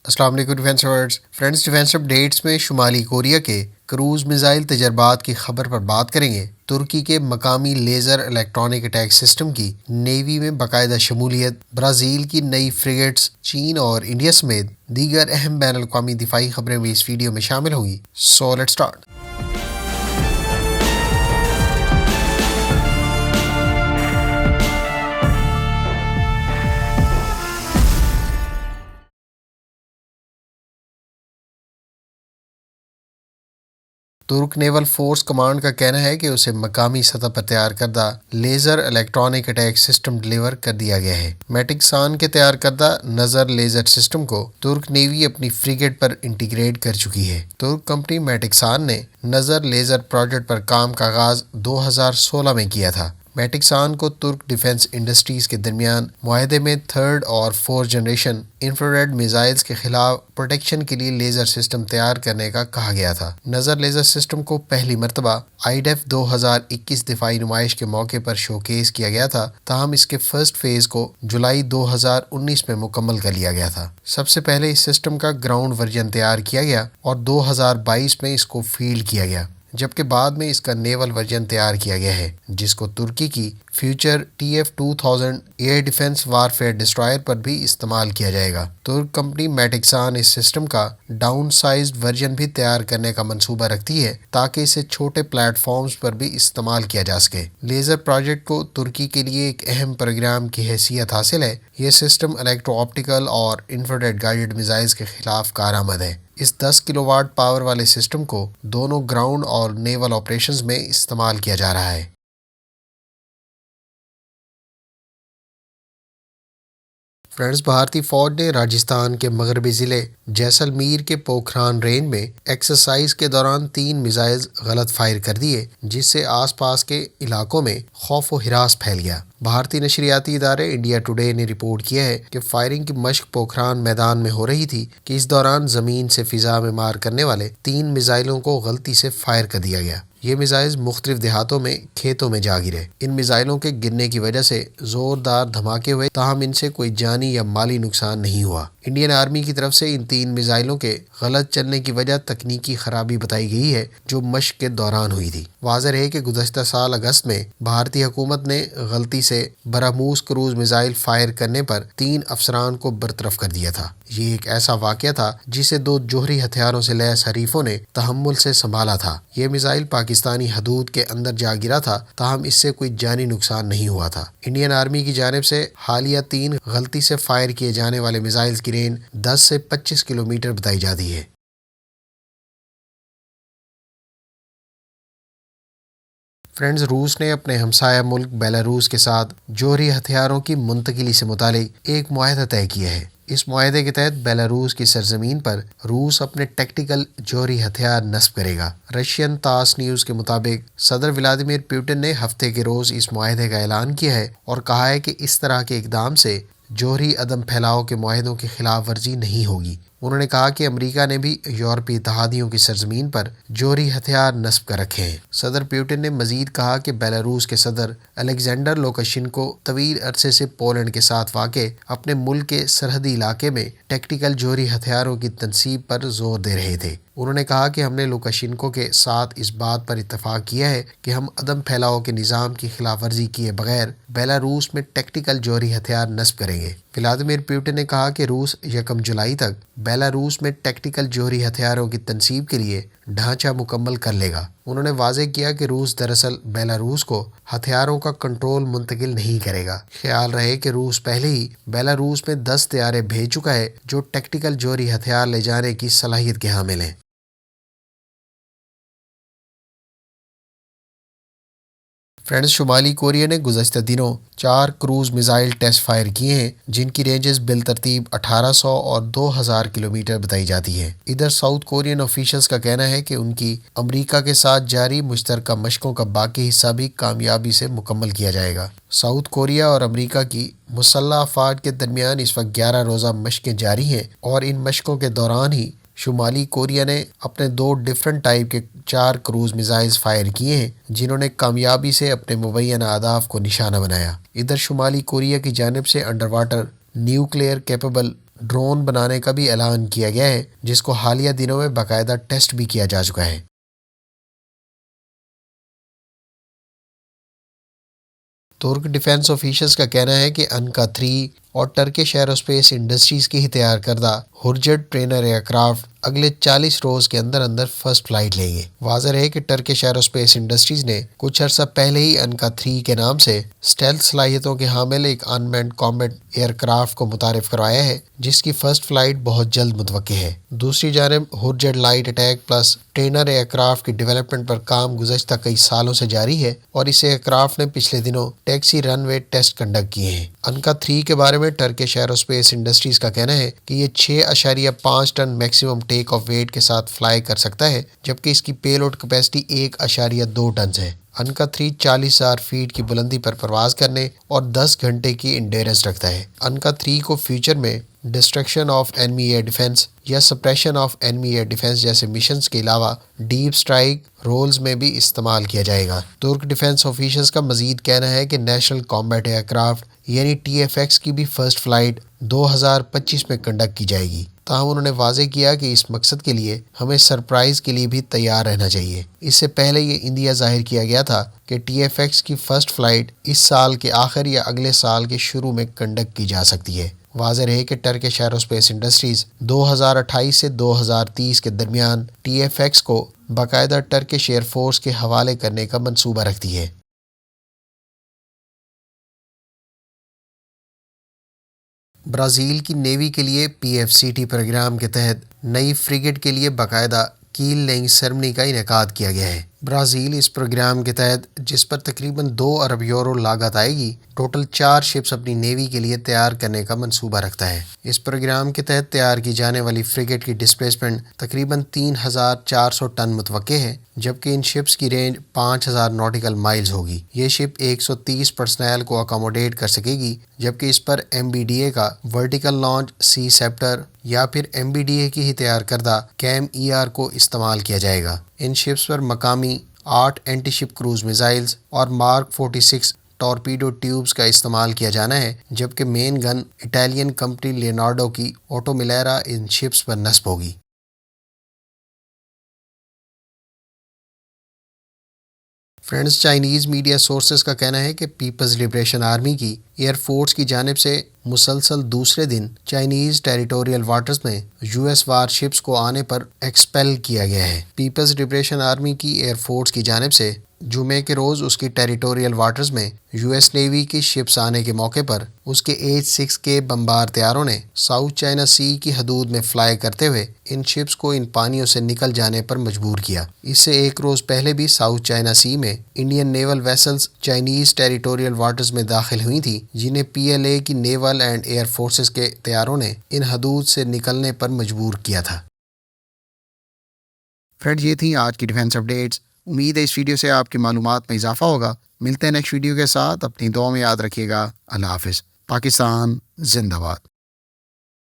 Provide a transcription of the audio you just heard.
السلام علیکم defence words friends, defence updates میں شمالی کوریا کے کروز میزائل تجربات کی خبر پر بات کریں گے۔ ترکی کے مقامی لیزر الیکٹرانک اٹیک سسٹم کی نیوی میں باقاعدہ شمولیت، برازیل کی نئی فریگیٹس، چین اور انڈیا سمیت دیگر اہم بین الاقوامی دفاعی خبریں بھی اس ویڈیو میں شامل ہوں گی۔ So let's start. ترک نیول فورس کمانڈ کا کہنا ہے کہ اسے مقامی سطح پر تیار کردہ laser electronic attack system deliver کر دیا گیا ہے۔ میٹکسان کے تیار کردہ نظر لیزر سسٹم کو ترک نیوی اپنی فریگیٹ پر انٹیگریٹ کر چکی ہے۔ ترک کمپنی میٹکسان نے نظر لیزر پروجیکٹ پر کام کا آغاز 2016 میں کیا تھا۔ میٹکسان کو ترک ڈیفنس انڈسٹریز کے درمیان معاہدے میں تھرڈ اور فورتھ جنریشن انفرارڈ میزائلز کے خلاف پروٹیکشن کے لیے لیزر سسٹم تیار کرنے کا کہا گیا تھا۔ نظر لیزر سسٹم کو پہلی مرتبہ IDF 2021 دفاعی نمائش کے موقع پر شوکیس کیا گیا تھا، تاہم اس کے فرسٹ فیز کو جولائی 2019 میں مکمل کر لیا گیا تھا۔ سب سے پہلے اس سسٹم کا گراؤنڈ ورژن تیار کیا گیا اور 2022 میں اس کو فیلڈ کیا گیا، جبکہ بعد میں اس کا نیول ورژن تیار کیا گیا ہے، جس کو ترکی کی future TF-2000 air defence warfare destroyer پر بھی استعمال کیا جائے گا۔ ترک کمپنی میٹکسان اس سسٹم کا ڈاؤن سائزڈ ورژن بھی تیار کرنے کا منصوبہ رکھتی ہے تاکہ اسے چھوٹے پلیٹ فارمز پر بھی استعمال کیا جا سکے۔ لیزر پروجیکٹ کو ترکی کے لیے ایک اہم پروگرام کی حیثیت حاصل ہے۔ یہ سسٹم الیکٹرو آپٹیکل اور انفرارڈ گائیڈڈ میزائلز کے خلاف کارآمد ہے۔ اس 10 کلو واٹ پاور والے سسٹم کو دونوں گراؤنڈ اور نیول آپریشنز میں استعمال کیا جا رہا ہے۔ فرینڈز، بھارتی فوج نے راجستھان کے مغربی ضلع جیسلمیر کے پوکھران رینج میں ایکسرسائز کے دوران 3 میزائلز غلط فائر کر دیے، جس سے آس پاس کے علاقوں میں خوف و ہراس پھیل گیا۔ بھارتی نشریاتی ادارے انڈیا ٹوڈے نے رپورٹ کیا ہے کہ فائرنگ کی مشق پوکھران میدان میں ہو رہی تھی کہ اس دوران زمین سے فضا میں مار کرنے والے 3 میزائلوں کو غلطی سے فائر کر دیا گیا۔ یہ میزائلز مختلف دیہاتوں میں کھیتوں میں جا گرے۔ ان میزائلوں کے گرنے کی وجہ سے زوردار دھماکے ہوئے، تاہم ان سے کوئی جانی یا مالی نقصان نہیں ہوا۔ انڈین آرمی کی طرف سے ان 3 میزائلوں کے غلط چلنے کی وجہ تکنیکی خرابی بتائی گئی ہے جو مشق کے دوران ہوئی تھی۔ واضح ہے کہ گزشتہ سال اگست میں بھارتی حکومت نے غلطی سے برہموس کروز میزائل فائر کرنے پر 3 افسران کو برطرف کر دیا تھا۔ یہ ایک ایسا واقعہ تھا جسے 2 جوہری ہتھیاروں سے لیس حریفوں نے تحمل سے سنبھالا تھا۔ یہ میزائل پاکستانی حدود کے اندر جا گرا تھا، تاہم اس سے کوئی جانی نقصان نہیں ہوا تھا۔ انڈین آرمی کی جانب سے حالیہ 3 غلطی سے فائر کیے جانے والے میزائلز کی رینج 10 سے 25 کلومیٹر بتائی جاتی ہے۔ فرینڈز، روس نے اپنے ہمسایہ ملک بیلاروس کے ساتھ جوہری ہتھیاروں کی منتقلی سے متعلق ایک معاہدہ طے کیا ہے۔ اس معاہدے کے تحت بیلاروس کی سرزمین پر روس اپنے ٹیکٹیکل جوہری ہتھیار نصب کرے گا۔ رشین تاس نیوز کے مطابق صدر ولادیمیر پوٹن نے ہفتے کے روز اس معاہدے کا اعلان کیا ہے اور کہا ہے کہ اس طرح کے اقدام سے جوہری عدم پھیلاؤ کے معاہدوں کی خلاف ورزی نہیں ہوگی۔ انہوں نے کہا کہ امریکہ نے بھی یورپی اتحادیوں کی سرزمین پر جوہری ہتھیار نصب کر رکھے ہیں۔ صدر پیوٹن نے مزید کہا کہ بیلاروس کے صدر الیگزینڈر لوکاشنکو طویل عرصے سے پولینڈ کے ساتھ واقع اپنے ملک کے سرحدی علاقے میں ٹیکٹیکل جوہری ہتھیاروں کی تنصیب پر زور دے رہے تھے۔ انہوں نے کہا کہ ہم نے لوکاشنکو کے ساتھ اس بات پر اتفاق کیا ہے کہ ہم عدم پھیلاؤ کے نظام کی خلاف ورزی کیے بغیر بیلاروس میں ٹیکٹیکل جوہری ہتھیار نصب کریں گے۔ ولادیمیر پوٹن نے کہا کہ روس 1 جولائی تک بیلاروس میں ٹیکٹیکل جوہری ہتھیاروں کی تنصیب کے لیے ڈھانچہ مکمل کر لے گا۔ انہوں نے واضح کیا کہ روس دراصل بیلاروس کو ہتھیاروں کا کنٹرول منتقل نہیں کرے گا۔ خیال رہے کہ روس پہلے ہی بیلاروس میں 10 طیارے بھیج چکا ہے جو ٹیکٹیکل جوہری ہتھیار لے جانے کی صلاحیت کے حامل ہیں۔ فرینڈز، شمالی کوریا نے گزشتہ دنوں 4 کروز میزائل ٹیسٹ فائر کیے ہیں جن کی رینجز بالترتیب 1800 اور 2000 کلومیٹر بتائی جاتی ہے۔ ادھر ساؤتھ کورین آفیشلز کا کہنا ہے کہ ان کی امریکہ کے ساتھ جاری مشترکہ مشقوں کا باقی حصہ بھی کامیابی سے مکمل کیا جائے گا۔ ساؤتھ کوریا اور امریکہ کی مسلح افواج کے درمیان اس وقت 11 روزہ مشقیں جاری ہیں اور ان مشقوں کے دوران ہی شمالی کوریا نے اپنے 2 ڈیفرنٹ ٹائپ کے 4 کروز میزائلز فائر کیے ہیں جنہوں نے کامیابی سے اپنے مبینہ اہداف کو نشانہ بنایا۔ ادھر شمالی کوریا کی جانب سے under water nuclear capable drone بنانے کا بھی اعلان کیا گیا ہے، جس کو حالیہ دنوں میں باقاعدہ ٹیسٹ بھی کیا جا چکا ہے۔ ترک ڈیفنس آفیشلز کا کہنا ہے کہ انکا 3 اور ٹرکش ایروسپیس انڈسٹریز کی ہی تیار کردہ ہورجٹ ٹرینر ایئر کرافٹ اگلے 40 روز کے اندر اندر فرسٹ فلائٹ لیں گے۔ واضح ہے کہ ٹرکش ایروسپیس انڈسٹریز نے کچھ عرصہ پہلے ہی انکا 3 کے نام سے اسٹیلتھ صلاحیتوں کے حامل ایک ان مینڈ کامبیٹ ایئر کرافٹ کو متعارف کروایا ہے، جس کی فرسٹ فلائٹ بہت جلد متوقع ہے۔ دوسری جانب Hurjet light attack plus trainer aircraft کی ڈیولپمنٹ پر کام گزشتہ کئی سالوں سے جاری ہے، اور اس ایئر کرافٹ نے پچھلے دنوں ٹیکسی رن وے ٹیسٹ کنڈکٹ کیے ہیں۔ انکا 3 کے بارے میں ٹرکش ایروسپیس انڈسٹریز کا کہنا ہے کہ یہ 6.5 ton maximum take off weight کے ساتھ فلائی کر سکتا ہے، جبکہ اس کی پے لوڈ کیپیسٹی 1.2 ٹنز ہے۔ انکا 3 40,000 فیٹ کی بلندی پر پرواز کرنے اور 10 گھنٹے کی انڈیرنس رکھتا ہے۔ انکا 3 کو فیوچر میں destruction of enemy air defence یا suppression of enemy air defence جیسے مشنز کے علاوہ ڈیپ سٹرائک رولز میں بھی استعمال کیا جائے گا۔ ترک ڈیفنس آفیشلز کا مزید کہنا ہے کہ نیشنل کامبیٹ ایئر کرافٹ یعنی TFX کی بھی فرسٹ فلائٹ 2025 میں کنڈکٹ کی جائے گی۔ تاہم انہوں نے واضح کیا کہ اس مقصد کے لیے ہمیں سرپرائز کے لیے بھی تیار رہنا چاہیے۔ اس سے پہلے یہ اندیہ ظاہر کیا گیا تھا کہ TFX کی فرسٹ فلائٹ اس سال کے آخر یا اگلے سال کے شروع میں کنڈکٹ کی جا سکتی ہے۔ واضح رہے کہ ٹرکش ایروسپیس انڈسٹریز 2028 سے 2030 کے درمیان TFX کو باقاعدہ ٹرکش ایئر فورس کے حوالے کرنے کا منصوبہ رکھتی ہے۔ برازیل کی نیوی کے لیے PFCT پروگرام کے تحت نئی فریگیٹ کے لیے باقاعدہ کیل لیئنگ سیرمنی کا انعقاد کیا گیا ہے۔ برازیل اس پروگرام کے تحت، جس پر تقریباً 2 ارب یورو لاگت آئے گی، ٹوٹل 4 شپس اپنی نیوی کے لیے تیار کرنے کا منصوبہ رکھتا ہے۔ اس پروگرام کے تحت تیار کی جانے والی فریگیٹ کی ڈسپلیسمنٹ تقریباً 3,400 ٹن متوقع ہے، جبکہ ان شپس کی رینج 5,000 نوٹیکل مائلز ہوگی۔ یہ شپ 130 پرسنل کو اکاموڈیٹ کر سکے گی، جبکہ اس پر MBDA کا ورٹیکل لانچ سی سیپٹر یا پھر MBDA کی ہی تیار کردہ کیم ER کو استعمال کیا جائے گا۔ ان شپس پر مقامی 8 اینٹی شپ کروز میزائلز اور مارک 46 ٹورپیڈو ٹیوبز کا استعمال کیا جانا ہے، جبکہ مین گن اٹالین کمپنی لیونارڈو کی اوٹو ملیرا ان شپس پر نصب ہوگی۔ فرینڈز، چائنیز میڈیا سورسز کا کہنا ہے کہ پیپلز لبریشن آرمی کی ایئر فورس کی جانب سے مسلسل دوسرے دن چائنیز ٹیریٹوریل واٹرز میں US وار شپس کو آنے پر ایکسپیل کیا گیا ہے۔ پیپلز لبریشن آرمی کی ایئر فورس کی جانب سے جمعے کے روز اس کی ٹیریٹوریل واٹرز میں US نیوی کی شپس آنے کے موقع پر اس کے H-6K بمبار طیاروں نے ساؤتھ چائنا سی کی حدود میں فلائی کرتے ہوئے ان شپس کو ان پانیوں سے نکل جانے پر مجبور کیا۔ اس سے ایک روز پہلے بھی ساؤتھ چائنا سی میں انڈین نیول ویسلز چائنیز ٹیریٹوریل واٹرز میں داخل ہوئی تھیں، جنہیں PLA کی نیول اینڈ ایئر فورسز کے طیاروں نے ان حدود سے نکلنے پر مجبور کیا تھا۔ فرینڈ، یہ تھیں آج کی ڈیفنس اپڈیٹس۔ امید ہے اس ویڈیو سے آپ کی معلومات میں اضافہ ہوگا۔ ملتے ہیں نیکسٹ ویڈیو کے ساتھ، اپنی دعا میں یاد رکھیے گا۔ اللہ حافظ۔ پاکستان زندہ باد۔